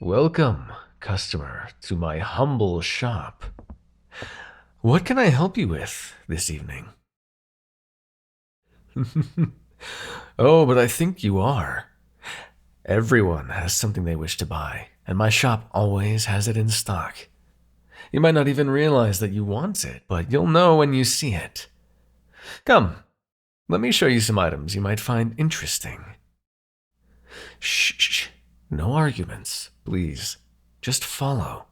Welcome, customer, to my humble shop. What can I help you with this evening? Oh, but I think you are. Everyone has something they wish to buy, and my shop always has it in stock. You might not even realize that you want it, but you'll know when you see it. Come, let me show you some items you might find interesting. Shh, no arguments, please. Just follow.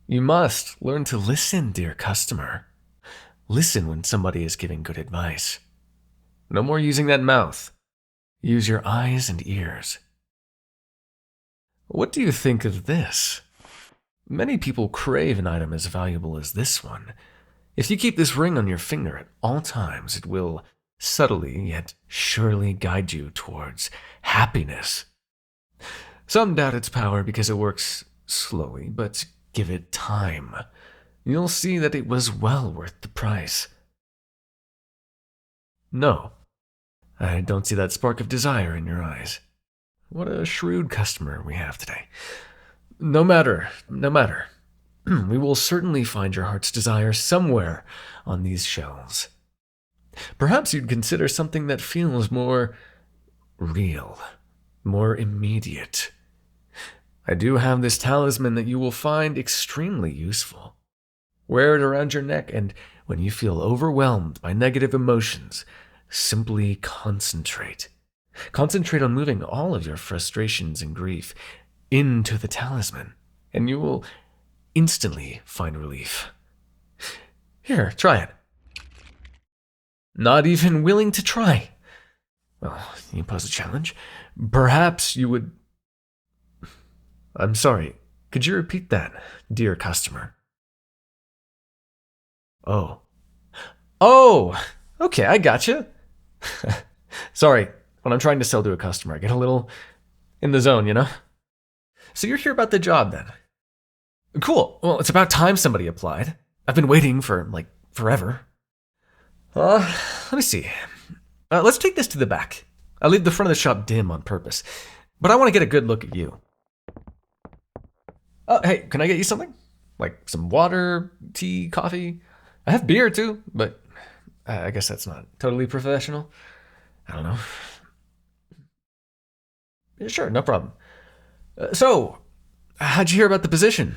You must learn to listen, dear customer. Listen when somebody is giving good advice. No more using that mouth. Use your eyes and ears. What do you think of this? Many people crave an item as valuable as this one. If you keep this ring on your finger at all times, it will subtly yet surely guide you towards happiness. Some doubt its power because it works slowly, but give it time. You'll see that it was well worth the price. No, I don't see that spark of desire in your eyes. What a shrewd customer we have today. No matter. We will certainly find your heart's desire somewhere on these shelves. Perhaps you'd consider something that feels more real, more immediate. I do have this talisman that you will find extremely useful. Wear it around your neck, and when you feel overwhelmed by negative emotions, simply concentrate. Concentrate on moving all of your frustrations and grief into the talisman, and you will instantly find relief. Here, try it. Not even willing to try. Well, you pose a challenge. Perhaps you would... I'm sorry, could you repeat that, dear customer? Oh, okay, I gotcha. Sorry, when I'm trying to sell to a customer, I get a little in the zone, you know? So you're here about the job then? Cool, well, it's about time somebody applied. I've been waiting for, forever. Let me see. Let's take this to the back. I leave the front of the shop dim on purpose, but I want to get a good look at you. Hey, can I get you something? Like some water, tea, coffee? I have beer too, but I guess that's not totally professional. I don't know. Yeah, sure, no problem. So, how'd you hear about the position?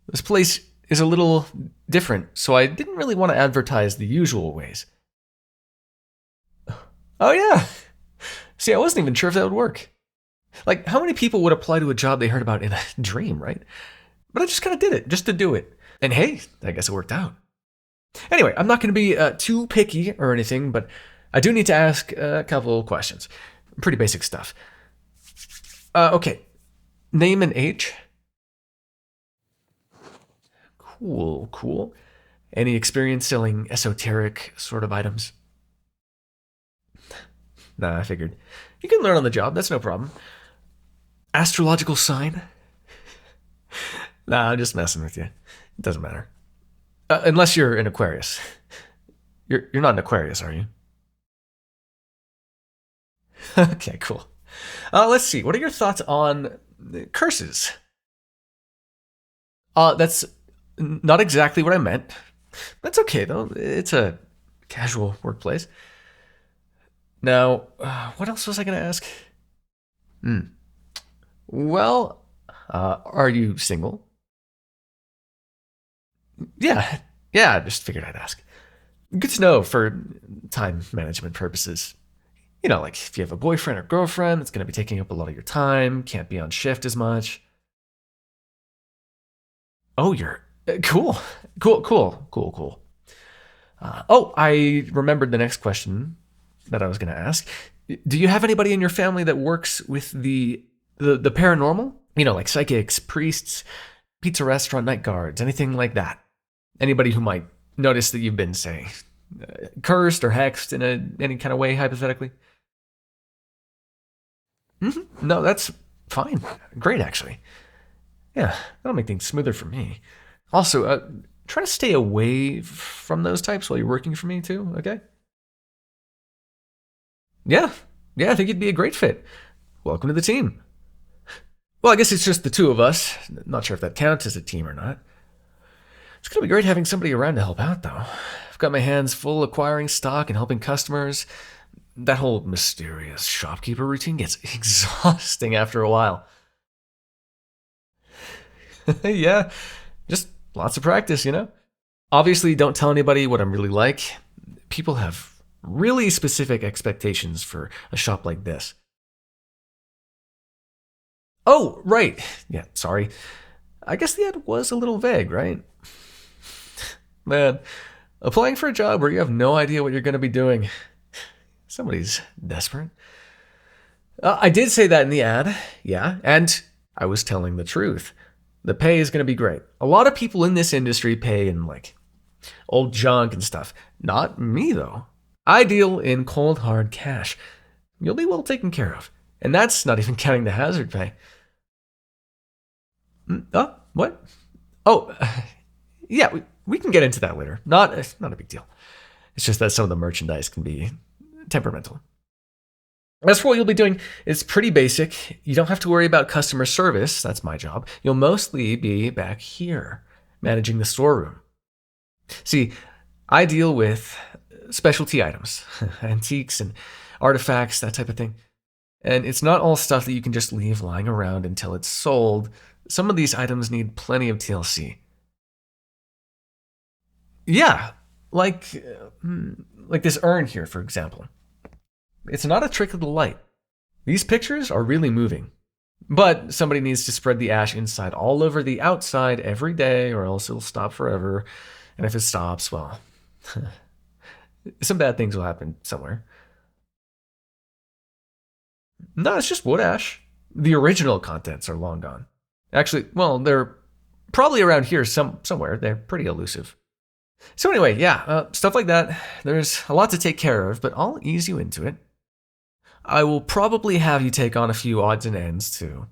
This place is a little different, so I didn't really want to advertise the usual ways. Oh yeah. See, I wasn't even sure if that would work. Like, how many people would apply to a job they heard about in a dream, right? But I just kind of did it, just to do it. And hey, I guess it worked out. Anyway, I'm not going to be too picky or anything, but I do need to ask a couple questions. Pretty basic stuff. Okay, name and age? Cool. Any experience selling esoteric sort of items? Nah, I figured. You can learn on the job, that's no problem. Astrological sign? Nah, I'm just messing with you. It doesn't matter. Unless you're an Aquarius. You're not an Aquarius, are you? Okay, cool. Let's see. What are your thoughts on curses? That's not exactly what I meant. That's okay, though. It's a casual workplace. Now, what else was I going to ask? Well, are you single? Yeah, I just figured I'd ask. Good to know for time management purposes. You know, like if you have a boyfriend or girlfriend that's going to be taking up a lot of your time, can't be on shift as much. Oh, you're cool. I remembered the next question that I was going to ask. Do you have anybody in your family that works with the paranormal? You know, like psychics, priests, pizza restaurant night guards, anything like that? Anybody who might notice that you've been, say, cursed or hexed in any kind of way, hypothetically? No, that's fine. Great, actually. Yeah, that'll make things smoother for me. Also, try to stay away from those types while you're working for me, too, okay? Yeah, I think you'd be a great fit. welcome to the team. Well, I guess it's just the two of us. Not sure if that counts as a team or not. It's going to be great having somebody around to help out, though. I've got my hands full acquiring stock and helping customers. That whole mysterious shopkeeper routine gets exhausting after a while. Yeah, just lots of practice, you know? Obviously, don't tell anybody what I'm really like. People have really specific expectations for a shop like this. Oh, right. Yeah, sorry. I guess the ad was a little vague, right? Man, applying for a job where you have no idea what you're going to be doing. Somebody's desperate. I did say that in the ad, yeah, and I was telling the truth. The pay is going to be great. A lot of people in this industry pay in like old junk and stuff. Not me, though. I deal in cold, hard cash. You'll be well taken care of. And that's not even counting the hazard pay. Oh, what? Oh, yeah, we can get into that later. Not a big deal. It's just that some of the merchandise can be temperamental. As for what you'll be doing, it's pretty basic. You don't have to worry about customer service. That's my job. You'll mostly be back here, managing the storeroom. See, I deal with specialty items, antiques and artifacts, that type of thing. And it's not all stuff that you can just leave lying around until it's sold. Some of these items need plenty of TLC. Yeah, like this urn here, for example. It's not a trick of the light. These pictures are really moving. But somebody needs to spread the ash inside all over the outside every day, or else it'll stop forever. And if it stops, well, some bad things will happen somewhere. No, it's just wood ash. The original contents are long gone. Actually, well, they're probably around here somewhere. They're pretty elusive. So anyway, yeah, stuff like that. There's a lot to take care of, but I'll ease you into it. I will probably have you take on a few odds and ends too.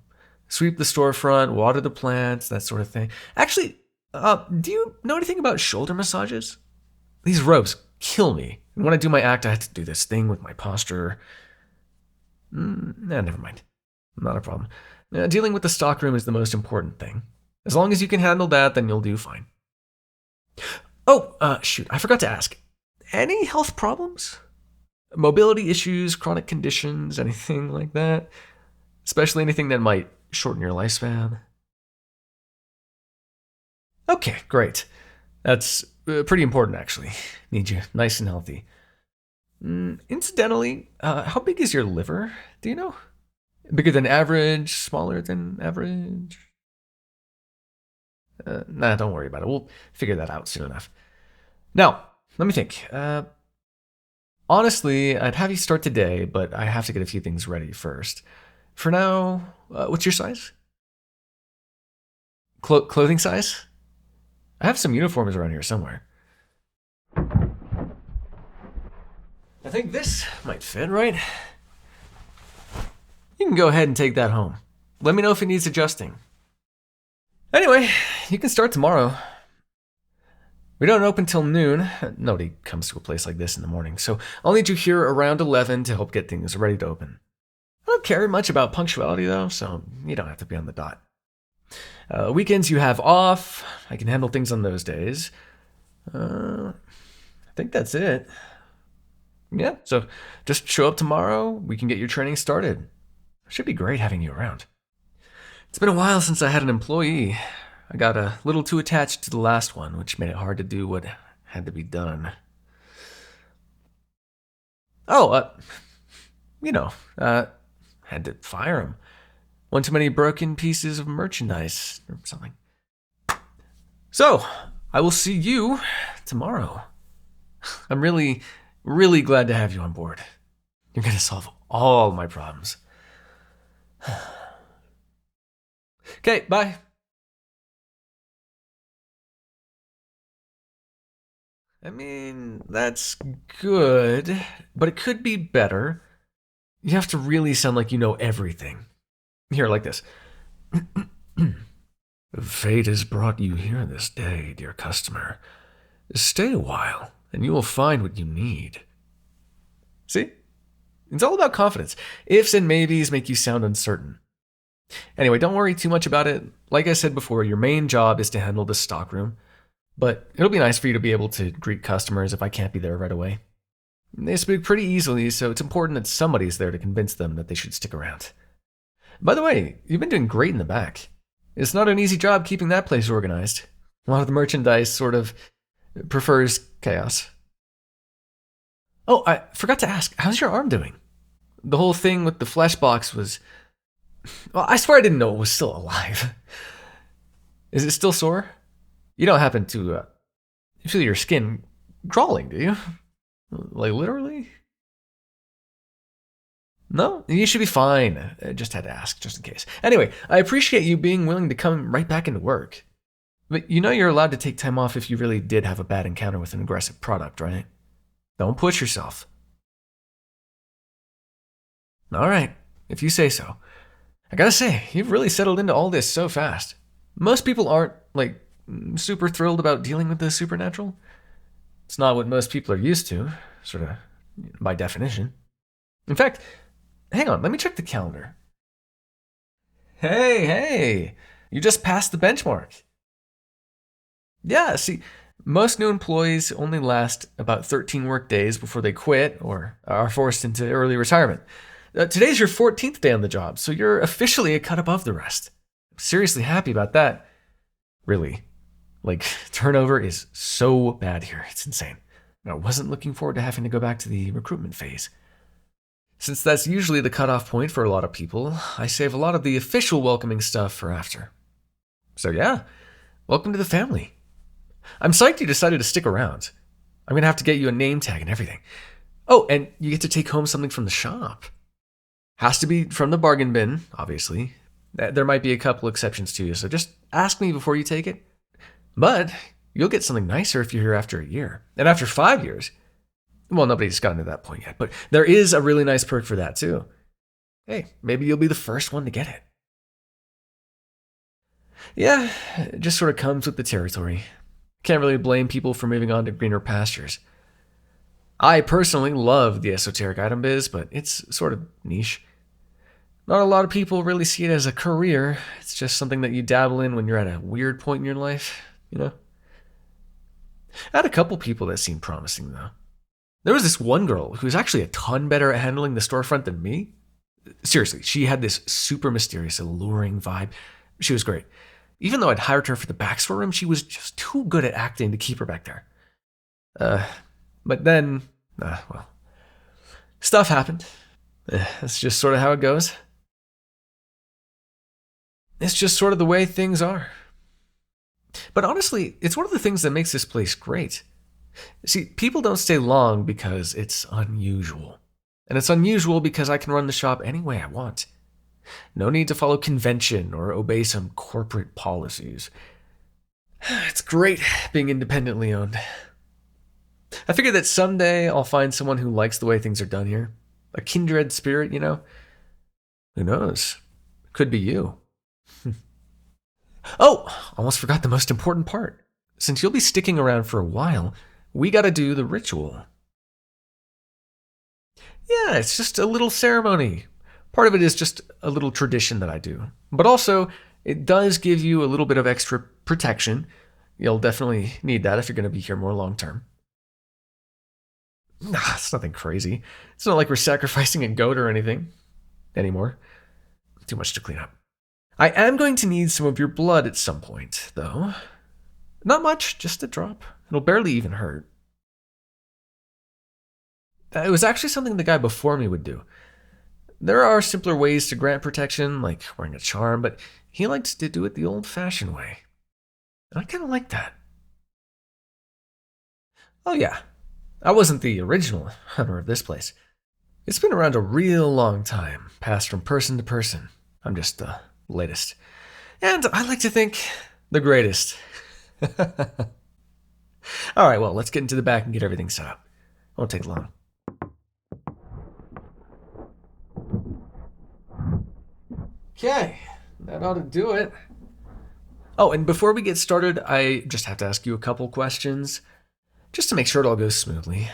Sweep the storefront, water the plants, that sort of thing. Actually, do you know anything about shoulder massages? These ropes kill me. And when I do my act, I have to do this thing with my posture. Never mind. Not a problem. Dealing with the stockroom is the most important thing. As long as you can handle that, then you'll do fine. Oh, shoot, I forgot to ask. Any health problems? Mobility issues, chronic conditions, anything like that? Especially anything that might shorten your lifespan? Okay, great. That's pretty important, actually. Need you nice and healthy. Incidentally, how big is your liver? Do you know? Bigger than average? Smaller than average? Nah, don't worry about it. We'll figure that out soon enough. Now, let me think. Honestly, I'd have you start today, but I have to get a few things ready first. For now, what's your size? Clothing size? I have some uniforms around here somewhere. I think this might fit, right? You can go ahead and take that home. Let me know if it needs adjusting. Anyway, you can start tomorrow. We don't open till noon. Nobody comes to a place like this in the morning, so I'll need you here around 11 to help get things ready to open. I don't care much about punctuality, though, so you don't have to be on the dot. Weekends you have off. I can handle things on those days. I think that's it. Yeah, so just show up tomorrow. We can get your training started. Should be great having you around. It's been a while since I had an employee. I got a little too attached to the last one, which made it hard to do what had to be done. Oh, had to fire him. One too many broken pieces of merchandise or something. So, I will see you tomorrow. I'm really, really glad to have you on board. You're going to solve all my problems. Okay, bye. I mean, that's good, but it could be better. You have to really sound like you know everything. Here, like this. Fate has brought you here this day, dear customer. Stay a while, and you will find what you need. See? It's all about confidence. Ifs and maybes make you sound uncertain. Anyway, don't worry too much about it. Like I said before, your main job is to handle the stockroom. But it'll be nice for you to be able to greet customers if I can't be there right away. They speak pretty easily, so it's important that somebody's there to convince them that they should stick around. By the way, you've been doing great in the back. It's not an easy job keeping that place organized. A lot of the merchandise sort of prefers chaos. Oh, I forgot to ask, how's your arm doing? The whole thing with the flesh box was... Well, I swear I didn't know it was still alive. Is it still sore? You don't happen to feel your skin crawling, do you? Like literally? No, you should be fine. I just had to ask, just in case. Anyway, I appreciate you being willing to come right back into work. But you know you're allowed to take time off if you really did have a bad encounter with an aggressive product, right? Don't push yourself. All right, if you say so. I gotta say, you've really settled into all this so fast. Most people aren't, like, super thrilled about dealing with the supernatural. It's not what most people are used to, sort of, by definition. In fact, hang on, let me check the calendar. Hey, you just passed the benchmark. Yeah, see, most new employees only last about 13 work days before they quit or are forced into early retirement. Today's your 14th day on the job, so you're officially a cut above the rest. I'm seriously happy about that. Really. Like, turnover is so bad here. It's insane. I wasn't looking forward to having to go back to the recruitment phase. Since that's usually the cutoff point for a lot of people, I save a lot of the official welcoming stuff for after. So yeah, welcome to the family. I'm psyched you decided to stick around. I'm going to have to get you a name tag and everything. Oh, and you get to take home something from the shop. Has to be from the bargain bin, obviously. There might be a couple exceptions to you, so just ask me before you take it. But you'll get something nicer if you're here after a year. And after 5 years, well, nobody's gotten to that point yet, but there is a really nice perk for that too. Hey, maybe you'll be the first one to get it. Yeah, it just sort of comes with the territory. Can't really blame people for moving on to greener pastures. I personally love the esoteric item biz, but it's sort of niche. Not a lot of people really see it as a career. It's just something that you dabble in when you're at a weird point in your life, you know? I had a couple people that seemed promising, though. There was this one girl who was actually a ton better at handling the storefront than me. Seriously, she had this super mysterious, alluring vibe. She was great. Even though I'd hired her for the back storeroom, she was just too good at acting to keep her back there. But then, well, stuff happened. That's just sort of how it goes. It's just sort of the way things are. But honestly, it's one of the things that makes this place great. See, people don't stay long because it's unusual. And it's unusual because I can run the shop any way I want. No need to follow convention or obey some corporate policies. It's great being independently owned. I figure that someday I'll find someone who likes the way things are done here. A kindred spirit, you know? Who knows? Could be you. Oh, almost forgot the most important part. Since you'll be sticking around for a while, we gotta do the ritual. Yeah, it's just a little ceremony. Part of it is just a little tradition that I do. But also, it does give you a little bit of extra protection. You'll definitely need that if you're going to be here more long term. Nah, it's nothing crazy. It's not like we're sacrificing a goat or anything anymore. Too much to clean up. I am going to need some of your blood at some point, though. Not much, just a drop. It'll barely even hurt. It was actually something the guy before me would do. There are simpler ways to grant protection, like wearing a charm, but he likes to do it the old-fashioned way. And I kind of like that. Oh yeah, I wasn't the original hunter of this place. It's been around a real long time, passed from person to person. I'm just the latest. And I like to think the greatest. All right, well, let's get into the back and get everything set up. Won't take long. Okay, that ought to do it. Oh, and before we get started, I just have to ask you a couple questions, just to make sure it all goes smoothly.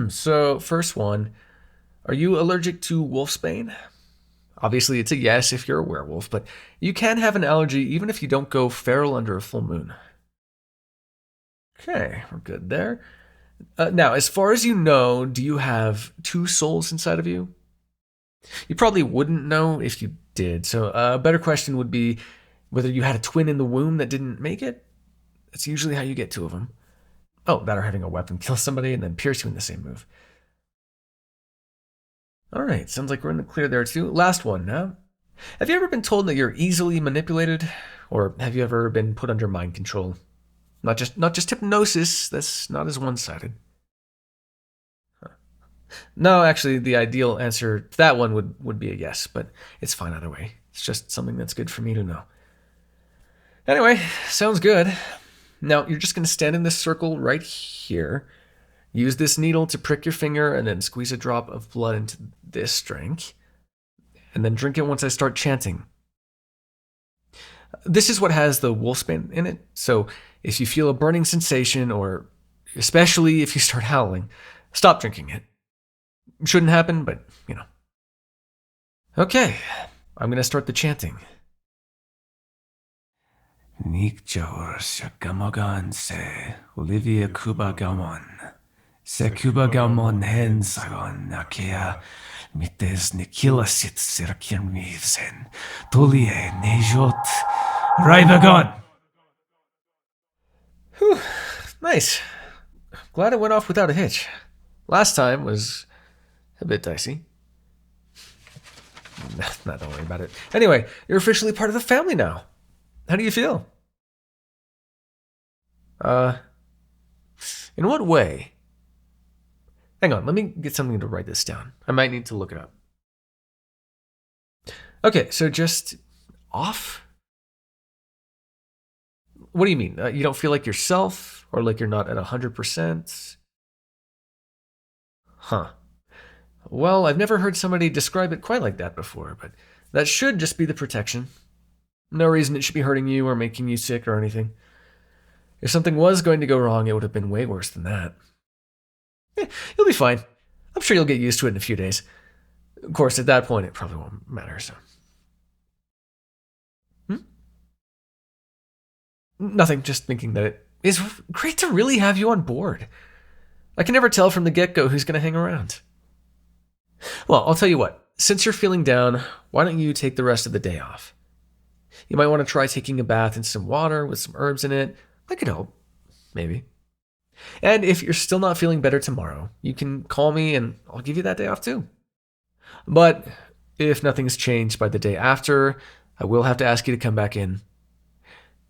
So, first one, Are you allergic to wolfsbane? Obviously, it's a yes if you're a werewolf, but you can have an allergy even if you don't go feral under a full moon. Okay, we're good there. Now, as far as you know, do you have two souls inside of you? You probably wouldn't know if you did. So, a better question would be whether you had a twin in the womb that didn't make it. That's usually how you get two of them. Oh, that or having a weapon kill somebody and then pierce you in the same move. All right, sounds like we're in the clear there too. Last one now. Have you ever been told that you're easily manipulated, or have you ever been put under mind control? Not just hypnosis. That's not as one-sided. No, actually, the ideal answer to that one would be a yes, but it's fine either way. It's just something that's good for me to know. Anyway, sounds good. Now, you're just going to stand in this circle right here. Use this needle to prick your finger and then squeeze a drop of blood into this drink. And then drink it once I start chanting. This is what has the wolfsbane in it, so if you feel a burning sensation, or especially if you start howling, stop drinking it. Shouldn't happen, but, you know. Okay, I'm going to start the chanting. Nik Jor Shakamogan se Olivia Kuba Gamon. Se Kuba Gamon hen sagon nakea mites nikilasit sirkin mivsen. Tulie nejot Raivagon. Whew, nice. Glad it went off without a hitch. Last time was a bit dicey. Nah, don't worry about it. Anyway, you're officially part of the family now. How do you feel? In what way? Hang on, let me get something to write this down. I might need to look it up. Okay, so just off? What do you mean? You don't feel like yourself, or like you're not at 100%? Huh. Well, I've never heard somebody describe it quite like that before, but that should just be the protection. No reason it should be hurting you or making you sick or anything. If something was going to go wrong, it would have been way worse than that. You'll be fine. I'm sure you'll get used to it in a few days. Of course, at that point, it probably won't matter, so. Nothing, just thinking that it is great to really have you on board. I can never tell from the get-go who's going to hang around. Well, I'll tell you what. Since you're feeling down, why don't you take the rest of the day off? You might want to try taking a bath in some water with some herbs in it. That could help. Maybe. And if you're still not feeling better tomorrow, you can call me and I'll give you that day off too. But if nothing's changed by the day after, I will have to ask you to come back in.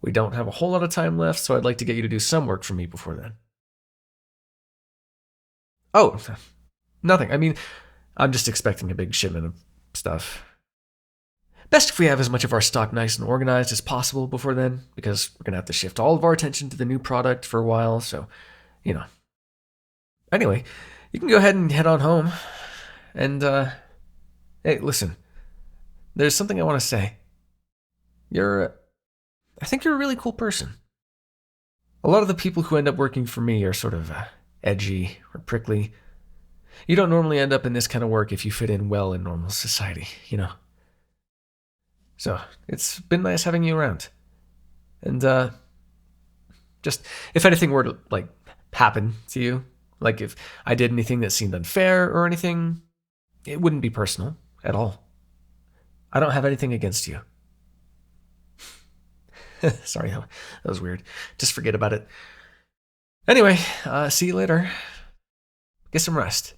We don't have a whole lot of time left, so I'd like to get you to do some work for me before then. Oh, nothing. I mean, I'm just expecting a big shipment of stuff. Best if we have as much of our stock nice and organized as possible before then, because we're going to have to shift all of our attention to the new product for a while, so, you know. Anyway, you can go ahead and head on home. And, hey, listen. There's something I want to say. I think you're a really cool person. A lot of the people who end up working for me are sort of edgy or prickly. You don't normally end up in this kind of work if you fit in well in normal society, you know. So, it's been nice having you around. And, just, if anything were to, like, happen to you, like if I did anything that seemed unfair or anything, it wouldn't be personal at all. I don't have anything against you. Sorry, that was weird. Just forget about it. Anyway, see you later. Get some rest.